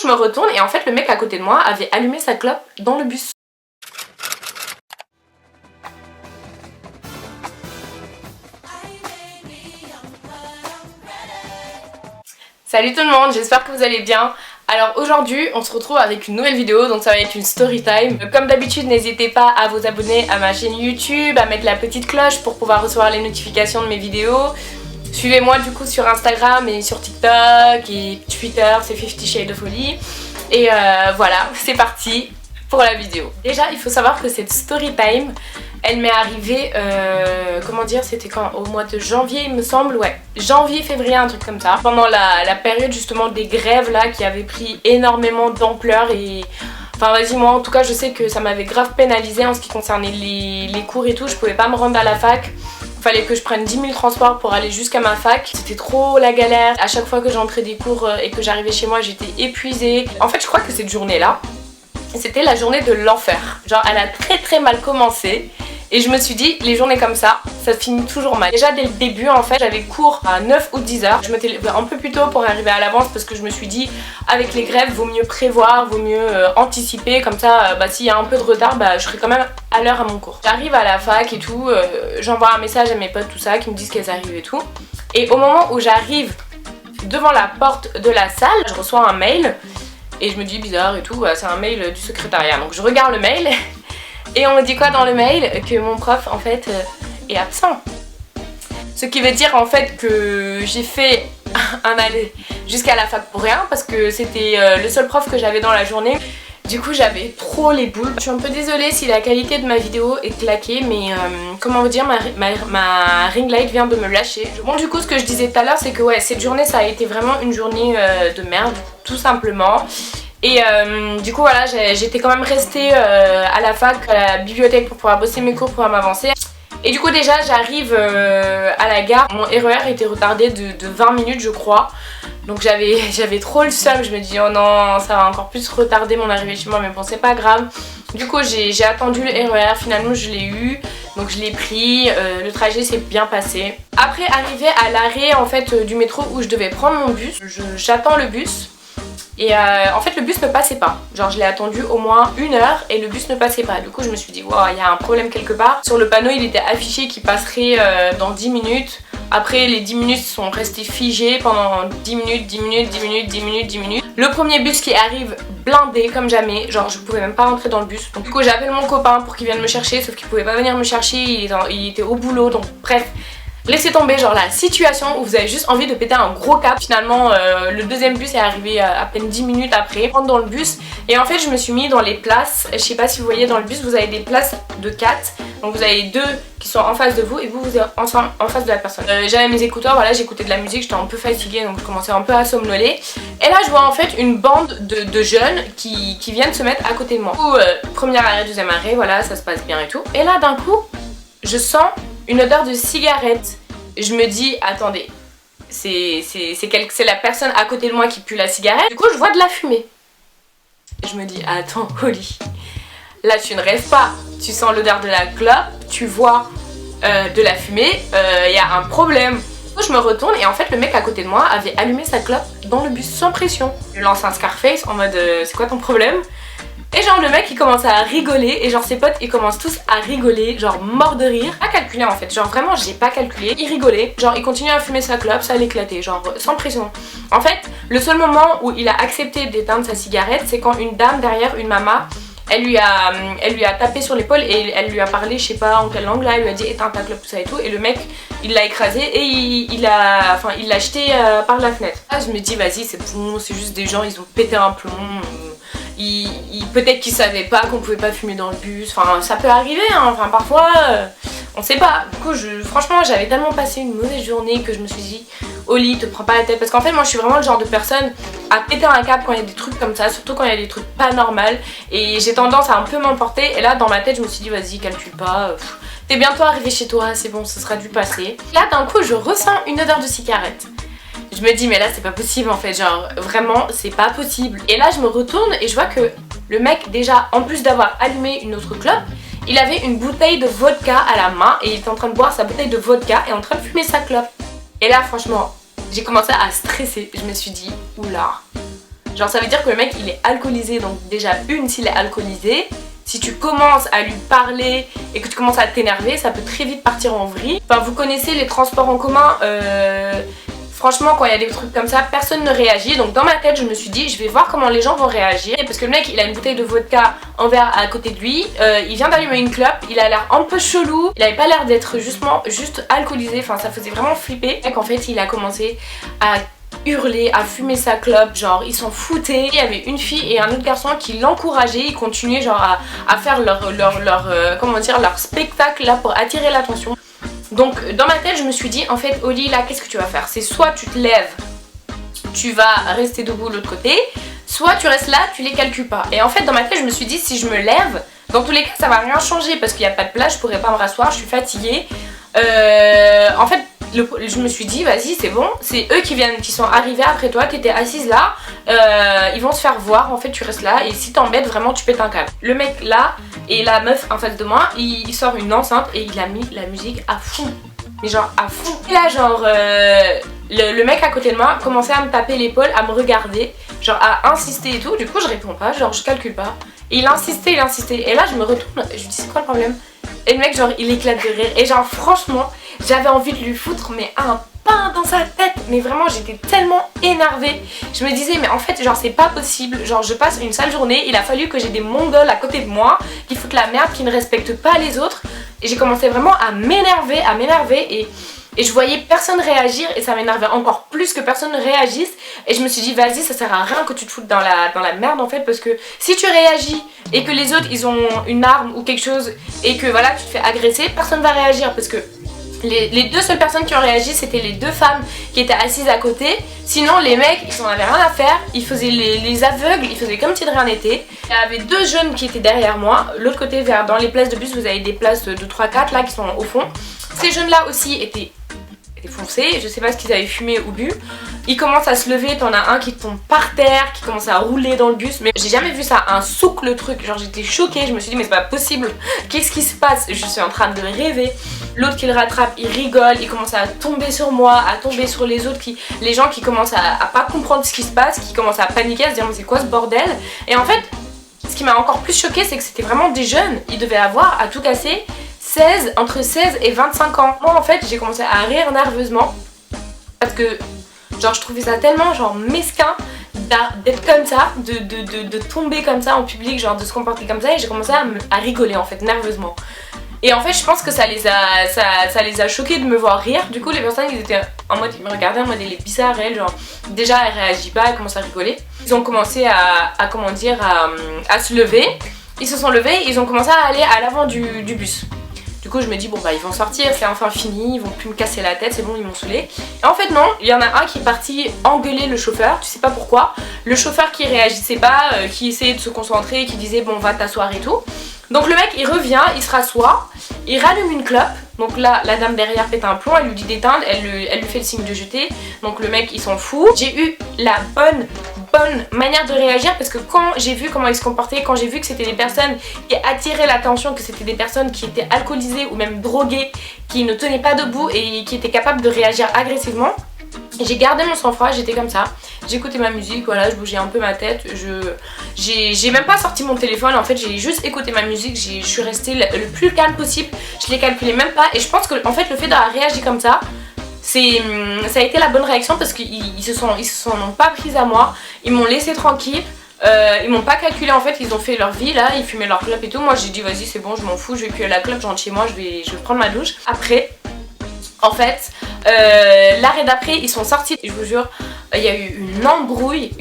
Je me retourne et en fait le mec à côté de moi avait allumé sa clope dans le bus. Salut tout le monde, j'espère que vous allez bien. Alors aujourd'hui on se retrouve avec une nouvelle vidéo, donc ça va être une story time. Comme d'habitude n'hésitez pas à vous abonner à ma chaîne YouTube, à mettre la petite cloche pour pouvoir recevoir les notifications de mes vidéos. Suivez-moi du coup sur Instagram et sur TikTok et Twitter, c'est 50 Shades of Holly. Et voilà, c'est parti pour la vidéo. Déjà il faut savoir que cette story time, elle m'est arrivée, comment dire, c'était quand, au mois de janvier il me semble, ouais, janvier, février, un truc comme ça. Pendant la période justement des grèves là qui avait pris énormément d'ampleur et... Enfin vas-y, moi en tout cas je sais que ça m'avait grave pénalisé en ce qui concernait les cours et tout, je pouvais pas me rendre à la fac. Fallait que je prenne 10 000 transports pour aller jusqu'à ma fac. C'était trop la galère. À chaque fois que j'entrais des cours et que j'arrivais chez moi, j'étais épuisée. En fait, je crois que cette journée-là, c'était la journée de l'enfer. Genre, elle a très mal commencé. Et je me suis dit, les journées comme ça finit toujours mal. Déjà dès le début en fait, j'avais cours à 9 ou 10 h. Je me téléphonais un peu plus tôt pour arriver à l'avance parce que je me suis dit, avec les grèves, vaut mieux prévoir, vaut mieux anticiper. Comme ça, s'il y a un peu de retard, je serai quand même à l'heure à mon cours. J'arrive à la fac et tout, j'envoie un message à mes potes, tout ça, qui me disent qu'elles arrivent et tout. Et au moment où j'arrive devant la porte de la salle, je reçois un mail. Et je me dis bizarre et tout, c'est un mail du secrétariat. Donc je regarde le mail. Et on me dit quoi dans le mail? Que mon prof en fait est absent. Ce qui veut dire en fait que j'ai fait un aller jusqu'à la fac pour rien parce que c'était le seul prof que j'avais dans la journée. Du coup j'avais trop les boules. Je suis un peu désolée si la qualité de ma vidéo est claquée, mais comment vous dire, ma ring light vient de me lâcher. Bon du coup ce que je disais tout à l'heure c'est que ouais, cette journée ça a été vraiment une journée de merde tout simplement. Et du coup voilà, j'étais quand même restée à la fac, à la bibliothèque pour pouvoir bosser mes cours, pour pouvoir m'avancer. Et du coup déjà j'arrive à la gare, mon RER était retardé de 20 minutes je crois. Donc j'avais trop le seum, je me dis oh non ça va encore plus retarder mon arrivée chez moi, mais bon c'est pas grave. Du coup j'ai attendu le RER, finalement je l'ai eu, donc je l'ai pris, le trajet s'est bien passé. Après arrivé à l'arrêt en fait du métro où je devais prendre mon bus, j'attends le bus. Et en fait le bus ne passait pas, genre je l'ai attendu au moins 1 heure et le bus ne passait pas. Du coup je me suis dit wow, il y a un problème quelque part. Sur le panneau il était affiché qu'il passerait dans 10 minutes. Après les 10 minutes sont restées figées pendant 10 minutes, 10 minutes, 10 minutes, 10 minutes, 10 minutes. Le premier bus qui arrive blindé comme jamais, genre je pouvais même pas rentrer dans le bus. Donc du coup j'appelle mon copain pour qu'il vienne me chercher, sauf qu'il pouvait pas venir me chercher, il était au boulot, donc bref. Laissez tomber genre la situation où vous avez juste envie de péter un gros cap. Finalement le deuxième bus est arrivé à peine 10 minutes après. Je rentre dans le bus et en fait je me suis mis dans les places. Je sais pas si vous voyez dans le bus, vous avez des places de 4. Donc vous avez 2 qui sont en face de vous et vous êtes en face de la personne. J'avais mes écouteurs, voilà, j'écoutais de la musique, j'étais un peu fatiguée donc je commençais un peu à somnoler. Et là je vois en fait une bande de jeunes qui viennent se mettre à côté de moi. Du coup premier arrêt, deuxième arrêt, voilà, ça se passe bien et tout. Et là d'un coup je sens une odeur de cigarette. Je me dis attendez, c'est la personne à côté de moi qui pue la cigarette. Du coup je vois de la fumée. Je me dis attends Holly, là tu ne rêves pas, tu sens l'odeur de la clope, tu vois de la fumée, il y a un problème. Du coup je me retourne et en fait le mec à côté de moi avait allumé sa clope dans le bus sans pression. Je lance un Scarface en mode c'est quoi ton problème? Et genre le mec il commence à rigoler et genre ses potes ils commencent tous à rigoler, genre mort de rire. Pas calculé en fait, genre vraiment j'ai pas calculé. Il rigolait, genre il continuait à fumer sa clope, ça l'éclatait, genre sans pression. En fait le seul moment où il a accepté d'éteindre sa cigarette c'est quand une dame derrière, une maman, elle lui a tapé sur l'épaule et elle lui a parlé, je sais pas en quelle langue là, elle lui a dit éteins ta clope tout ça et tout. Et le mec il l'a écrasé et il l'a jeté par la fenêtre. Là je me dis vas-y c'est bon, c'est juste des gens, ils ont pété un plomb. Peut-être qu'ils savaient pas qu'on pouvait pas fumer dans le bus, enfin ça peut arriver hein. Enfin parfois on sait pas. Du coup franchement j'avais tellement passé une mauvaise journée que je me suis dit Holly te prends pas la tête, parce qu'en fait moi je suis vraiment le genre de personne à péter un câble quand il y a des trucs comme ça, surtout quand il y a des trucs pas normaux et j'ai tendance à un peu m'emporter. Et là dans ma tête je me suis dit vas-y calcule pas, t'es bientôt arrivé chez toi, c'est bon, ce sera dû passer. Là d'un coup je ressens une odeur de cigarette. Je me dis mais là c'est pas possible en fait, genre vraiment c'est pas possible. Et là je me retourne et je vois que le mec déjà en plus d'avoir allumé une autre clope, il avait une bouteille de vodka à la main et il était en train de boire sa bouteille de vodka et en train de fumer sa clope. Et là franchement j'ai commencé à stresser, je me suis dit oula, Genre ça veut dire que le mec il est alcoolisé, donc déjà s'il est alcoolisé, si tu commences à lui parler et que tu commences à t'énerver, ça peut très vite partir en vrille. Enfin vous connaissez les transports en commun, franchement quand il y a des trucs comme ça, personne ne réagit. Donc dans ma tête je me suis dit je vais voir comment les gens vont réagir. Parce que le mec il a une bouteille de vodka en verre à côté de lui, il vient d'allumer une clope, il a l'air un peu chelou, il avait pas l'air d'être juste alcoolisé, enfin ça faisait vraiment flipper. Et qu'en fait il a commencé à hurler, à fumer sa clope, genre ils s'en foutaient. Il y avait une fille et un autre garçon qui l'encourageaient, ils continuaient genre à faire comment dire, leur spectacle là pour attirer l'attention. Donc dans ma tête je me suis dit en fait Oli là qu'est-ce que tu vas faire? C'est soit tu te lèves, tu vas rester debout de l'autre côté, soit tu restes là, tu les calcules pas. Et en fait dans ma tête je me suis dit si je me lève, dans tous les cas ça va rien changer parce qu'il n'y a pas de place, je pourrais pas me rasseoir, je suis fatiguée. En fait je me suis dit vas-y c'est bon, c'est eux qui sont arrivés après toi, t'étais assise là, ils vont se faire voir, en fait tu restes là et si t'embêtes vraiment tu pètes un câble. Le mec là et la meuf en face de moi, il sort une enceinte et il a mis la musique à fond, mais genre à fond. Et là genre le mec à côté de moi commençait à me taper l'épaule, à me regarder, genre à insister et tout, du coup je réponds pas, genre je calcule pas. Et il insistait et là je me retourne, je lui dis c'est quoi le problème? Et le mec genre il éclate de rire et genre franchement j'avais envie de lui foutre mais un pain dans sa tête, mais vraiment j'étais tellement énervée. Je me disais mais en fait genre c'est pas possible, genre je passe une sale journée, il a fallu que j'ai des mongols à côté de moi qui foutent la merde, qui ne respectent pas les autres, et j'ai commencé vraiment à m'énerver et je voyais personne réagir et ça m'énervait encore plus que personne ne réagisse. Et je me suis dit vas-y ça sert à rien que tu te foutes dans la merde en fait, parce que si tu réagis et que les autres ils ont une arme ou quelque chose et que voilà tu te fais agresser, personne va réagir, parce que les deux seules personnes qui ont réagi c'était les deux femmes qui étaient assises à côté. Sinon les mecs ils en avaient rien à faire, ils faisaient les aveugles, ils faisaient comme si de rien n'était. Il y avait deux jeunes qui étaient derrière moi, l'autre côté dans les places de bus vous avez des places de 3-4 là qui sont au fond. Ces jeunes là aussi étaient foncés, je sais pas ce qu'ils avaient fumé ou bu. Ils commencent à se lever, t'en as un qui tombe par terre, qui commence à rouler dans le bus, mais j'ai jamais vu ça, un souk le truc, genre j'étais choquée, je me suis dit mais c'est pas possible, qu'est-ce qui se passe? Je suis en train de rêver. L'autre qui le rattrape, il rigole, il commence à tomber sur moi, à tomber sur les autres, les gens qui commencent à pas comprendre ce qui se passe, qui commencent à paniquer, à se dire mais c'est quoi ce bordel? Et en fait, ce qui m'a encore plus choquée c'est que c'était vraiment des jeunes, ils devaient avoir à tout casser entre 16 et 25 ans. Moi en fait j'ai commencé à rire nerveusement parce que genre je trouvais ça tellement genre mesquin d'être comme ça, de tomber comme ça en public, genre de se comporter comme ça, et j'ai commencé à rigoler en fait nerveusement. Et en fait je pense que ça les a choqués de me voir rire. Du coup les personnes ils étaient en mode, ils me regardaient en mode elle est bizarre elle, genre déjà elle réagit pas, elle commence à rigoler. Ils ont commencé à se lever, ils se sont levés, ils ont commencé à aller à l'avant du bus. Du coup je me dis bon bah ils vont sortir, c'est enfin fini, ils vont plus me casser la tête, c'est bon ils m'ont saoulé. Et en fait non, il y en a un qui est parti engueuler le chauffeur, tu sais pas pourquoi. Le chauffeur qui réagissait pas, qui essayait de se concentrer, qui disait bon va t'asseoir et tout. Donc le mec il revient, il se rassoit, il rallume une clope. Donc là la dame derrière pète un plomb, elle lui dit d'éteindre, elle lui fait le signe de jeter. Donc le mec il s'en fout. J'ai eu la bonne manière de réagir, parce que quand j'ai vu comment ils se comportaient, quand j'ai vu que c'était des personnes qui attiraient l'attention, que c'était des personnes qui étaient alcoolisées ou même droguées, qui ne tenaient pas debout et qui étaient capables de réagir agressivement, j'ai gardé mon sang-froid, j'étais comme ça, j'écoutais ma musique, voilà, je bougeais un peu ma tête, j'ai même pas sorti mon téléphone, en fait j'ai juste écouté ma musique, je suis restée le plus calme possible, je les calculais même pas, et je pense que en fait le fait d'avoir réagi comme ça a été la bonne réaction, parce qu'ils se sont pas pris à moi, ils m'ont laissé tranquille. Ils m'ont pas calculé en fait, ils ont fait leur vie là, ils fumaient leur clope et tout. Moi j'ai dit vas-y c'est bon, je m'en fous, je vais cuire la clope, je rentre chez moi, je vais prendre ma douche. Après, en fait, l'arrêt d'après ils sont sortis, je vous jure, il y a eu une embrouille,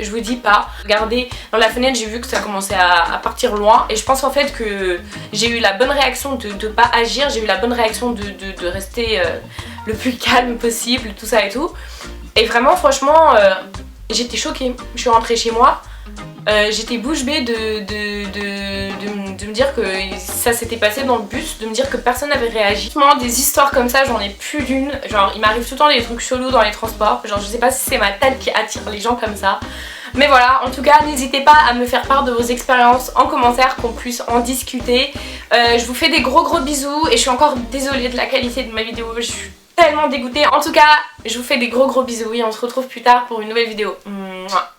je vous dis pas. Regardez dans la fenêtre, j'ai vu que ça commençait à partir loin, et je pense en fait que j'ai eu la bonne réaction de pas agir, j'ai eu la bonne réaction de rester le plus calme possible, tout ça et tout. Et vraiment franchement j'étais choquée, je suis rentrée chez moi, j'étais bouche bée de me dire que ça s'était passé dans le bus, de me dire que personne n'avait réagi. Vraiment des histoires comme ça j'en ai plus d'une, genre il m'arrive tout le temps des trucs chelous dans les transports, genre je sais pas si c'est ma tête qui attire les gens comme ça. Mais voilà, en tout cas n'hésitez pas à me faire part de vos expériences en commentaire, qu'on puisse en discuter. Je vous fais des gros bisous et je suis encore désolée de la qualité de ma vidéo, je suis tellement dégoûtée. En tout cas, je vous fais des gros bisous et on se retrouve plus tard pour une nouvelle vidéo. Mouah.